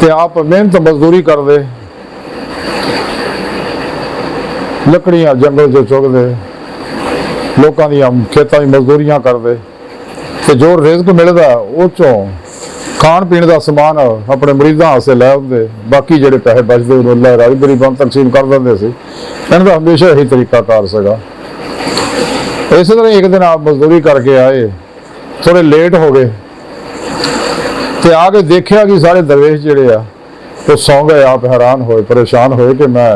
ਤੇ ਆਪ ਮਿਹਨਤ ਮਜ਼ਦੂਰੀ ਕਰਦੇ, ਲੱਕੜੀਆਂ ਜੰਗਲ 'ਚੋਂ ਚੁੱਕਦੇ, ਲੋਕਾਂ ਦੀਆਂ ਖੇਤਾਂ ਦੀ ਮਜ਼ਦੂਰੀਆਂ ਕਰਦੇ, ਤੇ ਜੋ ਰਿਜ਼ਕ ਮਿਲਦਾ ਉਹ 'ਚੋਂ ਖਾਣ ਪੀਣ ਦਾ ਸਮਾਨ ਆਪਣੇ ਮਰੀਜ਼ਾਂ ਵਾਸਤੇ ਲੈ ਆਉਂਦੇ, ਬਾਕੀ ਜਿਹੜੇ ਪੈਸੇ ਬਚਦੇ ਉਹ ਅੱਲਾਹ ਰਾਜ ਗਰੀਬਾਂ ਨੂੰ ਤਕਸੀਮ ਕਰ ਦਿੰਦੇ ਸੀ। ਇਹਨਾਂ ਦਾ ਹਮੇਸ਼ਾ ਇਹੀ ਤਰੀਕਾ ਕਾਰ ਸੀਗਾ। ਇਸੇ ਤਰ੍ਹਾਂ ਇੱਕ ਦਿਨ ਆਪ ਮਜ਼ਦੂਰੀ ਕਰਕੇ ਆਏ, ਥੋੜੇ ਲੇਟ ਹੋ ਗਏ ਤੇ ਆ ਕੇ ਦੇਖਿਆ ਕਿ ਸਾਰੇ ਦਰਵੇਸ਼ ਜਿਹੜੇ ਆ ਉਹ ਸੌਂ ਗਏ। ਆਪ ਹੈਰਾਨ ਹੋਏ, ਪਰੇਸ਼ਾਨ ਹੋਏ ਕਿ ਮੈਂ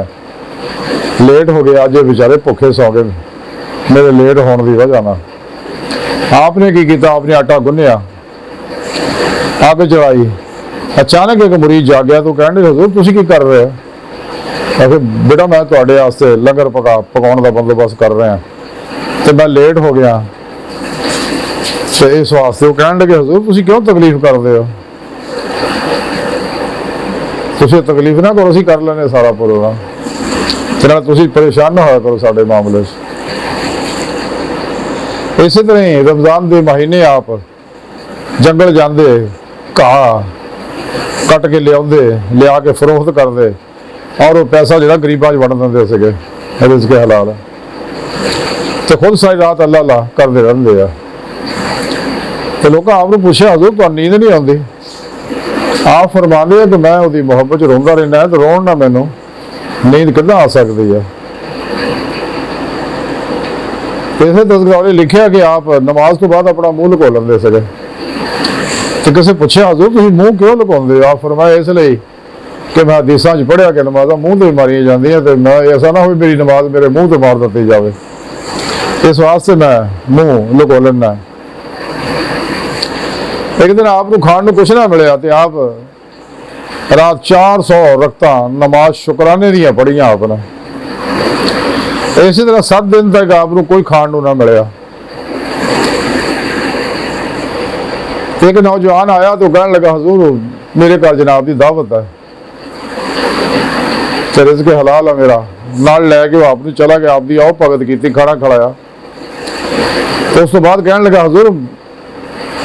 ਲੇਟ ਹੋ ਗਿਆ, ਅੱਜ ਇਹ ਵਿਚਾਰੇ ਭੁੱਖੇ ਸੌਂ ਗਏ ਮੇਰੇ ਲੇਟ ਹੋਣ ਦੀ ਵਜ੍ਹਾ ਨਾਲ। ਆਪਨੇ ਕੀ ਕੀਤਾ, ਆਪਨੇ ਆਟਾ ਗੁੰਨਿਆ, ਅੱਗ ਜਲਾਈ। ਅਚਾਨਕ ਇੱਕ ਮਰੀਜ਼ ਜਾਗਿਆ ਤੋਂ ਕਹਿਣ ਲੱਗਾ, ਹੁਜ਼ੂਰ ਤੁਸੀਂ ਕੀ ਕਰ ਰਹੇ ਹੋ? ਆਖੇ ਬੇਟਾ ਮੈਂ ਤੁਹਾਡੇ ਵਾਸਤੇ ਲੰਗਰ ਪਕਾਉਣ ਦਾ ਬੰਦੋਬਸਤ ਕਰ ਰਿਹਾ ਤੇ ਮੈਂ ਲੇਟ ਹੋ ਗਿਆ, ਤੇ ਇਸ ਵਾਸਤੇ। ਉਹ ਕਹਿਣ ਲੱਗੇ, ਹੁਜ਼ੂਰ ਤੁਸੀਂ ਕਿਉਂ ਤਕਲੀਫ ਕਰਦੇ ਹੋ? ਤੁਸੀਂ ਤਕਲੀਫ ਨਾ ਕਰੋ, ਅਸੀਂ ਕਰ ਲੈਂਦੇ ਸਾਰਾ ਪ੍ਰੋਗਰਾਮ, ਤੇ ਨਾਲ ਤੁਸੀਂ ਪਰੇਸ਼ਾਨ ਨਾ ਹੋਇਆ ਕਰੋ ਸਾਡੇ ਮਾਮਲੇ 'ਚ। ਇਸੇ ਤਰ੍ਹਾਂ ਹੀ ਰਮਜ਼ਾਨ ਦੇ ਮਹੀਨੇ ਆਪ ਜੰਗਲ ਜਾਂਦੇ, ਘਾਹ ਕੱਟ ਕੇ ਲਿਆਉਂਦੇ, ਲਿਆ ਕੇ ਫਰੋਖਤ ਕਰਦੇ, ਔਰ ਉਹ ਪੈਸਾ ਜਿਹੜਾ ਗਰੀਬਾਂ 'ਚ ਵੰਡ ਦਿੰਦੇ ਸੀਗੇ, ਰਿਜ਼ਕ ਹਲਾਲ, ਤੇ ਖੁਦ ਸਾਰੀ ਰਾਤ ਅੱਲਾ ਅੱਲਾ ਕਰਦੇ ਰਹਿੰਦੇ ਆ। ਤੇ ਲੋਕਾਂ ਆਪ ਨੂੰ ਪੁੱਛਿਆ, ਹਜ਼ੂਰ ਤੁਹਾਨੂੰ ਨੀਂਦ ਨਹੀਂ ਆਉਂਦੀ? ਆਪ ਫਰਮਾਉਂਦੇ ਆ ਕਿ ਮੈਂ ਉਹਦੀ ਮੁਹੱਬਤ 'ਚ ਰੋਂਦਾ ਰਹਿੰਦਾ, ਤੇ ਰੋਣ ਨਾ ਮੈਨੂੰ ਨੀਂਦ ਕਿੱਦਾਂ ਆ ਸਕਦੀ ਹੈ? ਇਸੇ ਤਜ਼ਕਰੇ ਵਾਲੇ ਲਿਖਿਆ ਕਿ ਆਪ ਨਮਾਜ਼ ਤੋਂ ਬਾਅਦ ਆਪਣਾ ਮੂੰਹ ਲੁਕੋ ਲੈਂਦੇ ਸੀਗੇ। ਤੇ ਕਿਸੇ ਪੁੱਛਿਆ, ਹਜ਼ੂਰ ਤੁਸੀਂ ਮੂੰਹ ਕਿਉਂ ਲੁਕਾਉਂਦੇ ਹੋ? ਆਪ ਫਰਮਾਇਆ, ਇਸ ਲਈ ਕਿ ਮੈਂ ਹਦੀਸਾਂ 'ਚ ਪੜ੍ਹਿਆ ਕਿ ਨਮਾਜ਼ਾਂ ਮੂੰਹ ਤੇ ਮਾਰੀਆਂ ਜਾਂਦੀਆਂ, ਤੇ ਮੈਂ ਐਸਾ ਨਾ ਹੋਵੇ ਮੇਰੀ ਨਮਾਜ਼ ਮੇਰੇ ਮੂੰਹ ਤੇ ਮਾਰ ਦਿੱਤੀ ਜਾਵੇ, ਇਸ ਵਾਸਤੇ ਮੈਂ ਮੂੰਹ ਲੁਕੋ ਲੈਂਦਾ। ਇੱਕ ਦਿਨ ਆਪ ਨੂੰ ਖਾਣ ਨੂੰ ਕੁਛ ਨਾ ਮਿਲਿਆ, ਤੇ ਆਪ ਰਾਤ 400 ਰਕਤਾਂ ਨਮਾਜ਼ ਸ਼ੁਕਰਾਨੇ ਦੀਆਂ ਪੜ੍ਹੀਆਂ ਆਪ ਨੇ। ਇਸੇ ਤਰ੍ਹਾਂ 7 ਦਿਨ ਤੱਕ ਆਪ ਨੂੰ ਕੋਈ ਖਾਣ ਨੂੰ ਨਾ ਮਿਲਿਆ। ਇੱਕ ਨੌਜਵਾਨ ਆਇਆ ਤਾਂ ਕਹਿਣ ਲੱਗਾ, ਹਜ਼ੂਰ ਮੇਰੇ ਘਰ ਜਨਾਬ ਦੀ ਦਾਵਤ ਹੈ, ਤੇ ਰਿਜ਼ਕ ਹਲਾਲ ਹੈ ਮੇਰਾ। ਨਾਲ ਲੈ ਕੇ ਆਪ ਨੂੰ ਚਲਾ ਗਿਆ, ਆਪ ਦੀ ਆਓ ਭਗਤ ਕੀਤੀ, ਖਾਣਾ ਖਿਲਾਇਆ। ਤੇ ਉਸ ਤੋਂ ਬਾਅਦ ਕਹਿਣ ਲੱਗਾ, ਹਜ਼ੂਰ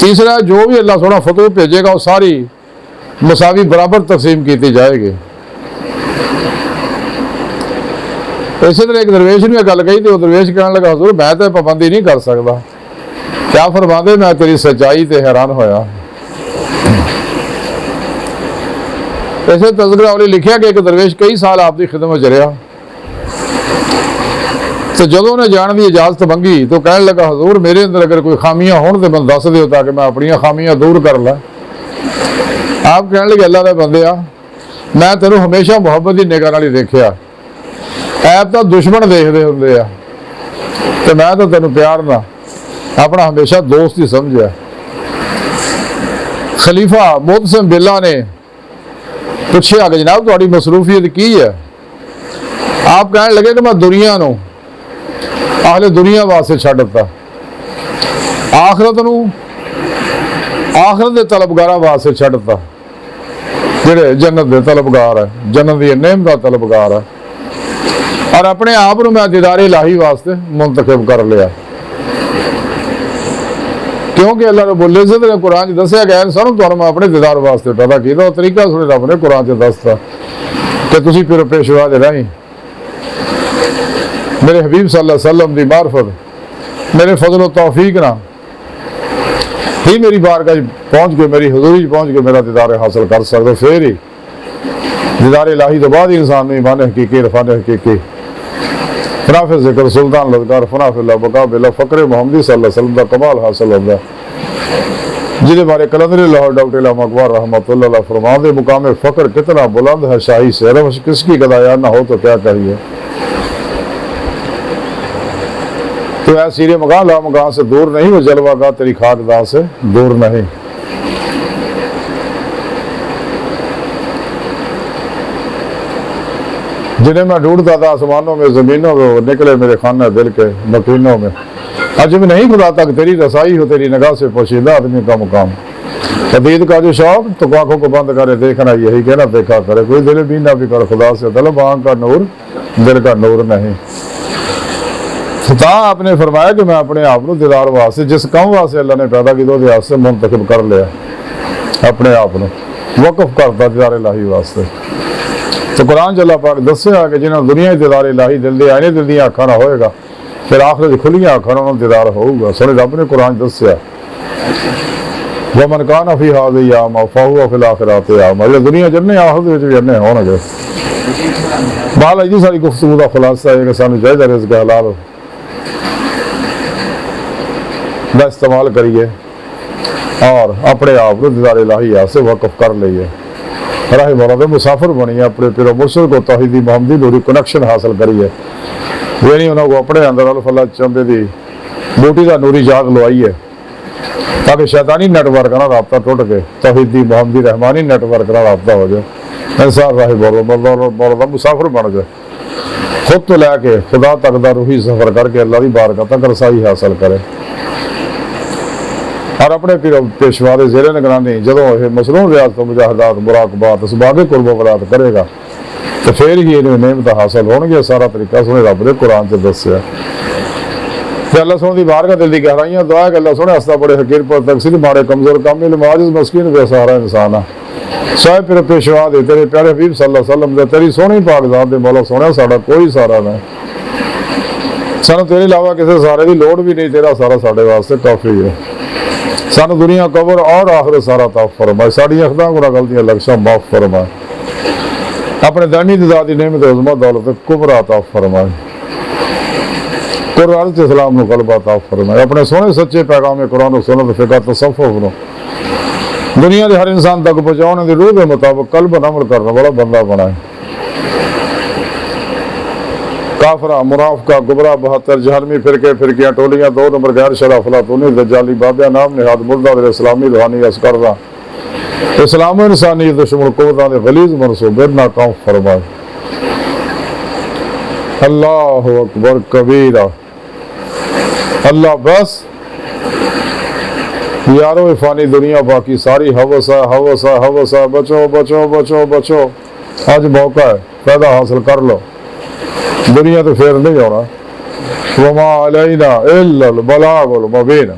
تیسرا جو بھی اللہ سونا فتوح بھیجے گا وہ ساری مساوی برابر تقسیم کی جائے گی. اسی طرح ایک درویش نے گل کہی تو وہ درویش کہنے لگا حضور میں تو پابندی نہیں کر سکتا. کیا فرما دے میں تیری سچائی تے حیران ہویا. ایسے تذکرہ والی لکھیا کہ ایک درویش کئی سال آپ کی خدمت چ رہا تو جدوں نے جان کی اجازت منگی تو کہنے لگا حضور میرے اندر اگر کوئی خامیاں ہون تو میں دس دیو تاکہ میں اپنی خامیاں دور کر لاں. آپ کہنے لگے اللہ دے بندیا میں تینوں ہمیشہ محبت کی نگاہ نال ہی دیکھیا. ایپ تو دشمن دیکھتے ہوندے آ تو میں تو تینوں پیار نہ اپنا ہمیشہ دوست ہی سمجھا. خلیفہ محتسم باللہ نے پوچھا کہ جناب تہاڈی مصروفیت کی ہے؟ آپ کہنے لگے کہ میں دنیا نو اہل دنیا واسطے چھڈ دتا، آخرت نو آخرت دے طلبگاراں واسطے چھڈ دتا جڑے جنت دے طلبگار ہے، جنت دی نعمت دا طلبگار ہے، اور اپنے آپ نو میں دیدار الہی واسطے منتخب کر لیا. کیونکہ اللہ رب العزت نے قرآن چ دسیا کہ انسان تمہیں میں اپنے دیدار واسطے پیدا کیا. وہ طریقہ سنے رب نے قرآن چ دستا کہ تسی پھر پیشوا دے رہی میرے حبیب صلی اللہ علیہ وسلم دی معرفت میرے فضل و توفیق نہ ہی میری بارگاہ پہنچ کے میری حضوری پہنچ کے میرا دیدار حاصل کر سکتے. پھر ہی دیدار الہی تو بعد ہی انسان نے ایمان حقیقی عرفان حقیقی فنا فی ذکر سلطان لذکار فنا فی اللہ بقا بلا فقر محمدی صلی اللہ علیہ وسلم کا کمال حاصل ہوتا ہے جنہیں ہمارے کلندر لاہور ڈاکٹر علامہ اقبال رحمۃ اللہ علیہ فرما دے مقام فقر کتنا بلند ہے شاہی سے رفش کس کی گدایا نہ ہو تو کیا کہیے. تو اے سیرے مکان لا مکان سے دور نہیں وہ جلوہ گاہ تیری خاک داں سے دور نہیں. جنہیں میں ڈھونڈتا تھا آسمانوں میں زمینوں میں وہ نکلے میرے خانہ دل کے مکینوں میں. عجب نہیں خدا تک تیری رسائی ہو تیری نگاہ سے پوشیدہ آدمی کا مقام. حدید کا جو شوق تو آنکھوں کو بند کرے دیکھنا یہی کہنا دیکھا کرے کوئی دل بھی نہ بھی کر خدا سے طلب آنکھ کا نور دل کا نور نہیں. آپ نے فرمایا کہ میں اپنے آپ کو دیدار واسطے جس کام واسطے اللہ نے پیدا کی دو دیات سے منتخب کر لیا اپنے آپ کو وقف کرتا دیدار الہی واسطے. تو قرآن اللہ پاک دسیا کہ جنہوں دنیا دیدار الہی دل دے آئے دل دیا اکھاں نہ ہوئے گا پھر آخرت کھلیاں اکھاں انہوں دیدار ہوگا. سنے رب نے قرآن دسیا وَمَنْ كَانَ فِي هَٰذِهِ أَعْمَىٰ فَهُوَ فِي الْآخِرَةِ أَعْمَىٰ. یہ دنیا جننے آخرت وچ بھی جننے ہون گے. بہرحال جی ساری گفتگو کا خلاصہ ہے کہ سانو چاہیے رزق حلال دا استعمال کریے اور اپنے آپ کو دیدار الہی سے وقف کر لئیے. راہ مولا دے مسافر بنیے اپنے پیر و مرشد کو توحیدی محمدی نوری کنیکشن حاصل کریے. یعنی انہوں کو اپنے اندر الف اللہ چندے دی بوٹی دا نوری جاگ لوائیے تاکہ شیطانی نیٹ ورک نہ رابطہ ٹوٹ کے توحیدی محمدی رحمانی نیٹ ورک نہ رابطہ ہو جائے. انسان راہ مولا دا مسافر بن جائے خود تو لے کے خدا تک دا روحی سفر کر کے اللہ دی بارگاہ تک رسائی حاصل کرے اور اپنے پیشوا دے زیر نگرانی جدوں یہ مصنون ریاضت مجاہدات مراقبات اسباب قرب و برات کرے گا تو پھر ہی انہیں نعمت حاصل ہون گے. سارا طریقہ سنے رب نے قرآن سے دسیا. کہ اللہ سونے دی بارگاہ دل دی گہرائیاں دعا ہے کہ اللہ سونے ہستا بڑے حقیر پر تقصیر مارے کمزور کامل معاجز مسکین بے سہارا انسان ہے. صاحب پھر پیشوا دے تیرے پیارے حبیب صلی اللہ علیہ وسلم دے تیری سونی پاک ذات دے مولا سونے ساڑا کوئی سارا نہیں. سانو تیرے علاوہ کسی سارے دی لوڑ بھی نہیں تیرا سارا ساڑے واسطے کافی ہے. سانو دنیا قبر اور آخر سارا تعاف فرمائے. ساری اخداں گناہ غلطیاں لغزشاں معاف فرمائے. اپنے دانی دی ذاتی نعمت عظمت دولت کبرا عطا فرمائے. قرآن کے اسلام نو قلب عطا فرمائے. اپنے سونے سچے پیغام قرآن و سنت فقہ تصوف نو دنیا کے ہر انسان تک پہنچانے دی روح کے مطابق قلب عمل کرنے والا بندہ بنائے. کافرہ منافقہ گمراہ بہتر جہنمی فرقے فرقیاں ٹولیاں 2 نمبر غیر شرع افلاطونی دجالی بابیا نام نہاد مردہ در اسلامی روحانی اسکردہ اسلام و انسانی دشمن قوتاں دے غلیظ منصوبے ناکام فرمائے. اللہ اکبر کبیرہ. اللہ بس یارو فانی دنیا باقی ساری ہوس ہے ہوس ہے ہوس ہے. بچو بچو بچو بچو. آج موقع ہے فائدہ حاصل کر لو. دنیا تو پھر نہیں ہونا. وما علینا الا البلاغ المبین.